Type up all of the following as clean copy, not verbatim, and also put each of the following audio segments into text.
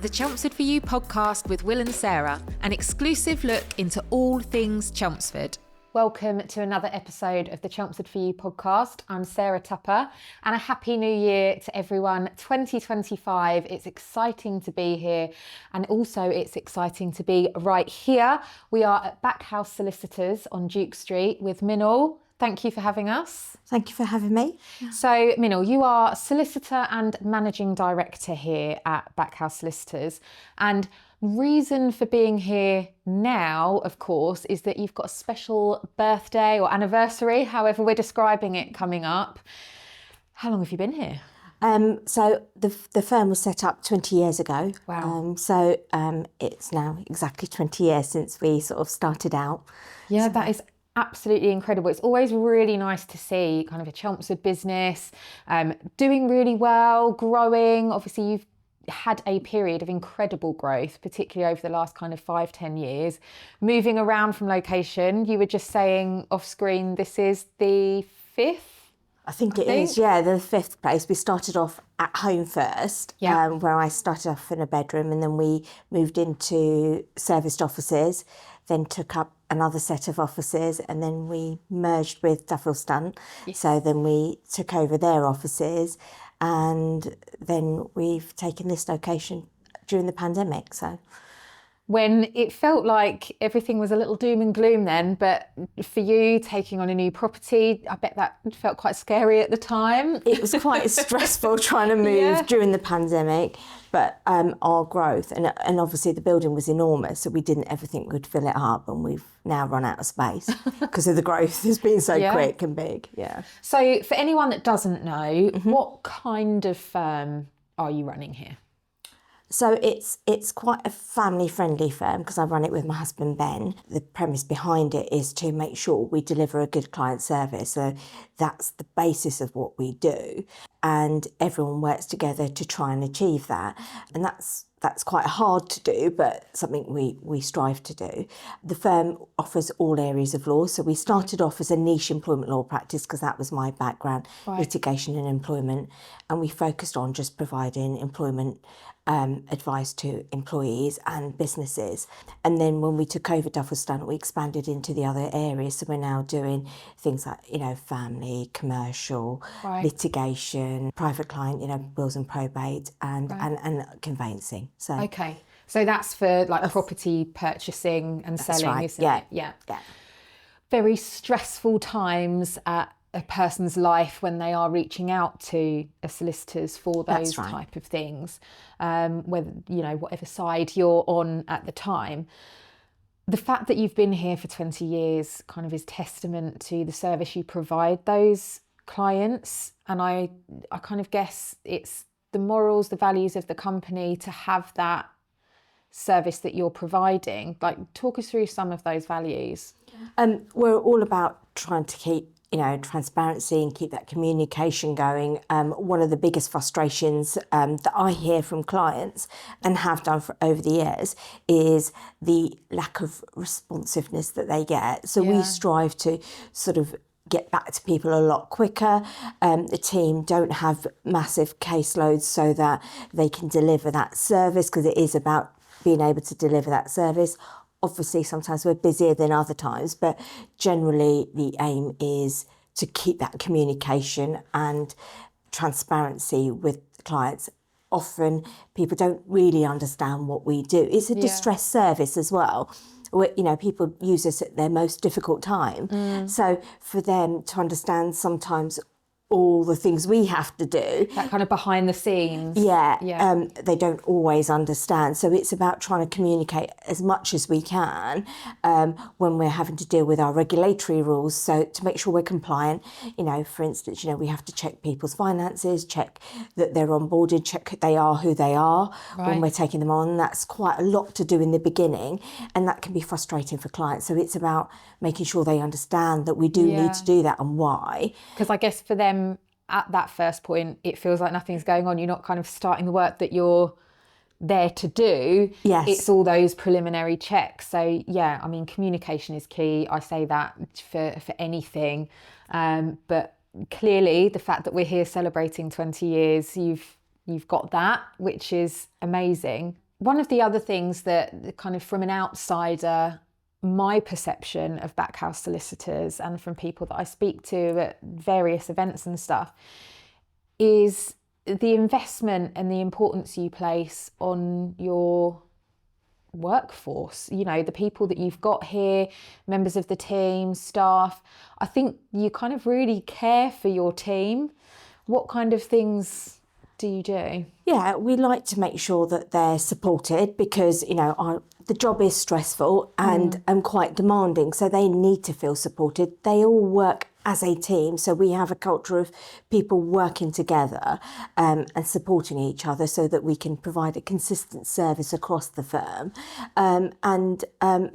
the Chelmsford For You podcast with Will and Sarah, an exclusive look into all things Chelmsford. Welcome to another episode of the Chelmsford For You podcast. I'm Sarah Tupper, and a happy new year to everyone. 2025, it's exciting to be here, and also it's exciting to be right here. We are at Backhouse Solicitors on Duke Street with Minal. Thank you for having us. Thank you for having me. So, Minal, you are solicitor and managing director here at Backhouse Solicitors. And reason for being here now, of course, is that you've got a special birthday or anniversary, however we're describing it, coming up. How long have you been here? So the firm was set up 20 years ago. Wow. It's now exactly 20 years since we sort of started out. Yeah, that is absolutely incredible. It's always really nice to see kind of a Chelmsford business doing really well, growing. Obviously, you've had a period of incredible growth, particularly over the last kind of 5-10 years, moving around from location. You were just saying off screen, this is the fifth? I think it is, yeah, the fifth place. We started off at home first, where I started off in a bedroom, and then we moved into serviced offices, then took up another set of offices, and then we merged with Duffield Stunt. Yes. So then we took over their offices, and then we've taken this location during the pandemic. So when it felt like everything was a little doom and gloom then, but for you taking on a new property, I bet that felt quite scary at the time. It was quite stressful trying to move during the pandemic, but our growth, and obviously the building was enormous, so we didn't ever think we'd fill it up, and we've now run out of space because of the growth has been so quick and big. Yeah. So for anyone that doesn't know, what kind of firm are you running here? So it's quite a family-friendly firm because I run it with my husband, Ben. The premise behind it is to make sure we deliver a good client service. So that's the basis of what we do. And everyone works together to try and achieve that. And that's quite hard to do, but something we strive to do. The firm offers all areas of law. So we started off as a niche employment law practice because that was my background, litigation and employment. And we focused on just providing employment advice to employees and businesses. And then when we took over Duffield Stunt, we expanded into the other areas. So we're now doing things like, family, commercial, litigation, private client, wills and probate, and conveyancing. So okay. So that's for like property purchasing and selling, isn't it? Yeah. Very stressful times at a person's life when they are reaching out to a solicitors for those type of things, whether, whatever side you're on at the time. The fact that you've been here for 20 years kind of is testament to the service you provide those clients. And I kind of guess it's the morals, the values of the company to have that service that you're providing. Like, talk us through some of those values. We're all about trying to keep transparency and keep that communication going. One of the biggest frustrations that I hear from clients and have done for over the years is the lack of responsiveness that they get. So we strive to sort of get back to people a lot quicker. The team don't have massive caseloads so that they can deliver that service, because it is about being able to deliver that service. Obviously, sometimes we're busier than other times, but generally the aim is to keep that communication and transparency with clients. Often people don't really understand what we do. It's a distress service as well. People use us at their most difficult time. So for them to understand sometimes all the things we have to do. That kind of behind the scenes. They don't always understand. So it's about trying to communicate as much as we can when we're having to deal with our regulatory rules. So to make sure we're compliant, for instance, we have to check people's finances, check that they're onboarded, check they are who they are when we're taking them on. That's quite a lot to do in the beginning, and that can be frustrating for clients. So it's about making sure they understand that we do need to do that and why. Because I guess for them, at that first point, it feels like nothing's going on. You're not kind of starting the work that you're there to do. Yes. It's all those preliminary checks. So communication is key. I say that for anything. But clearly the fact that we're here celebrating 20 years, you've got that, which is amazing. one of the other things that kind of from an outsider, my perception of Backhouse Solicitors and from people that I speak to at various events and stuff is the investment and the importance you place on your workforce, you know, the people that you've got here, members of the team, staff. I think you kind of really care for your team. What kind of things do you do? Yeah, we like to make sure that they're supported because, you know, the job is stressful and quite demanding, so they need to feel supported. They all work as a team, so we have a culture of people working together and supporting each other so that we can provide a consistent service across the firm, and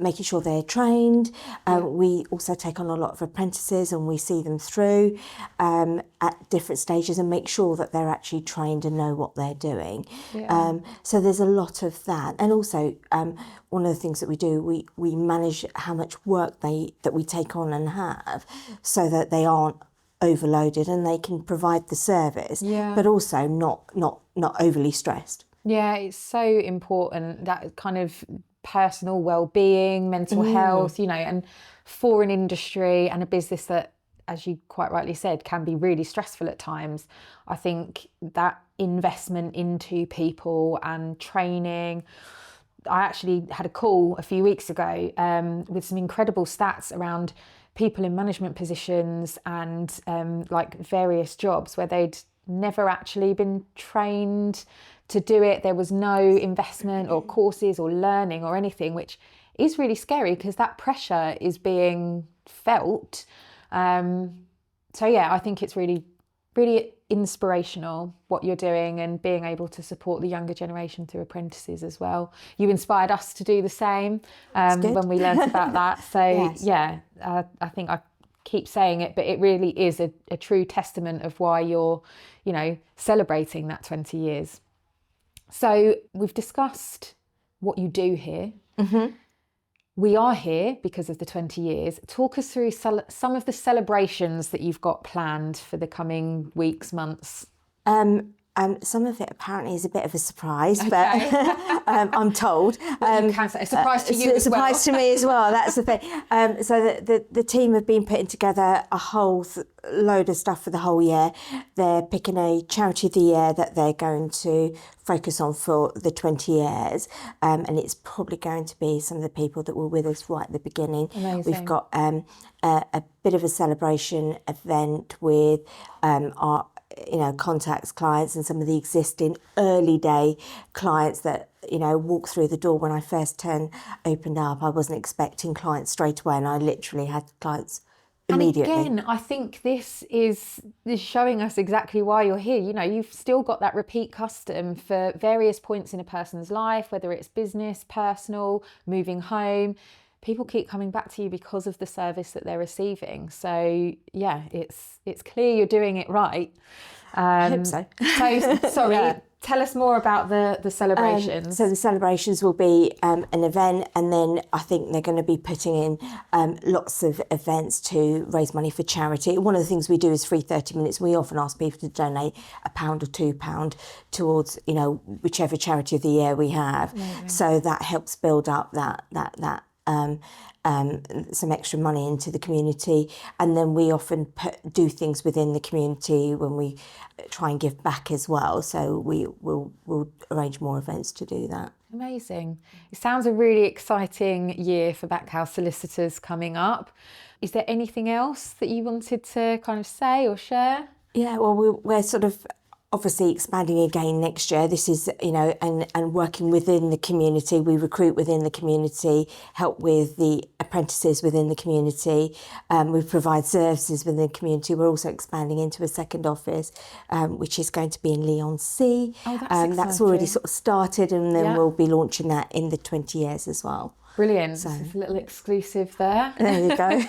making sure they're trained. We also take on a lot of apprentices and we see them through at different stages and make sure that they're actually trained and know what they're doing. So there's a lot of that, and also one of the things that we do, we manage how much work that we take on and have, so that they aren't overloaded and they can provide the service, but also not overly stressed. Yeah, it's so important, that kind of personal well-being, mental health, you know, and for an industry and a business that, as you quite rightly said, can be really stressful at times. I think that investment into people and training. I actually had a call a few weeks ago with some incredible stats around people in management positions and like various jobs where they'd never actually been trained to do it. There was no investment or courses or learning or anything, which is really scary because that pressure is being felt. So yeah, I think it's really, really inspirational what you're doing and being able to support the younger generation through apprentices as well. You inspired us to do the same when we learnt about that. So I think I keep saying it, but it really is a true testament of why you're, you know, celebrating that 20 years. So we've discussed what you do here. We are here because of the 20 years. Talk us through some of the celebrations that you've got planned for the coming weeks, months. Some of it apparently is a bit of a surprise, but I'm told. You can say a surprise to you a as well. surprise to me as well, that's the thing. So the team have been putting together a whole load of stuff for the whole year. They're picking a charity of the year that they're going to focus on for the 20 years. And it's probably going to be some of the people that were with us right at the beginning. Amazing. We've got a bit of a celebration event with our contacts, clients, and some of the existing early day clients that, you know, walked through the door when I first opened up. I wasn't expecting clients straight away, and I literally had clients immediately. And again, I think this is showing us exactly why you're here. You know, you've still got that repeat custom for various points in a person's life, whether it's business, personal, moving home. People keep coming back to you because of the service that they're receiving. So yeah, it's clear you're doing it right. I hope so. So sorry, tell us more about the celebrations. So the celebrations will be an event, and then I think they're going to be putting in lots of events to raise money for charity. One of the things we do is free 30 minutes. We often ask people to donate £1 or £2 towards, you know, whichever charity of the year we have. Amazing. So that helps build up that some extra money into the community, and then we often do things within the community when we try and give back as well. So we'll arrange more events to do that. Amazing. It sounds a really exciting year for Backhouse Solicitors coming up. Is there anything else that you wanted to kind of say or share? Yeah, well, we're sort of obviously expanding again next year. This is, you know, and working within the community. We recruit within the community, help with the apprentices within the community. We provide services within the community. We're also expanding into a second office, which is going to be in Leigh-on-Sea. Oh, that's exciting. That's already sort of started, and then we'll be launching that in the 20 years as well. Brilliant. So, this is a little exclusive there. There you go.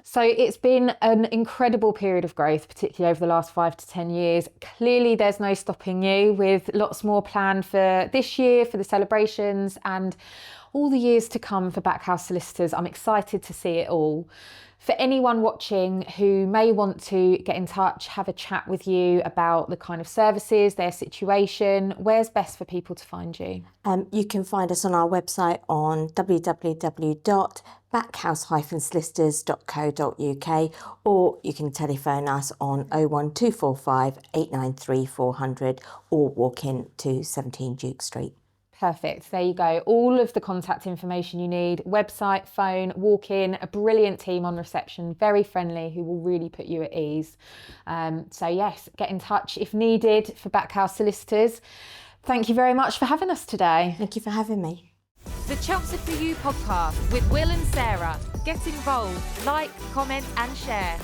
So it's been an incredible period of growth, particularly over the last 5 to 10 years. Clearly there's no stopping you, with lots more planned for this year, for the celebrations, and all the years to come for Backhouse Solicitors. I'm excited to see it all. For anyone watching who may want to get in touch, have a chat with you about the kind of services, their situation, where's best for people to find you? You can find us on our website on www.backhouse-solicitors.co.uk, or you can telephone us on 01245 893 400 or walk in to 17 Duke Street. Perfect. There you go. All of the contact information you need, website, phone, walk in, a brilliant team on reception, very friendly, who will really put you at ease. So yes, get in touch if needed for Backhouse Solicitors. Thank you very much for having us today. Thank you for having me. The Chelsea For You podcast with Will and Sarah. Get involved, like, comment and share.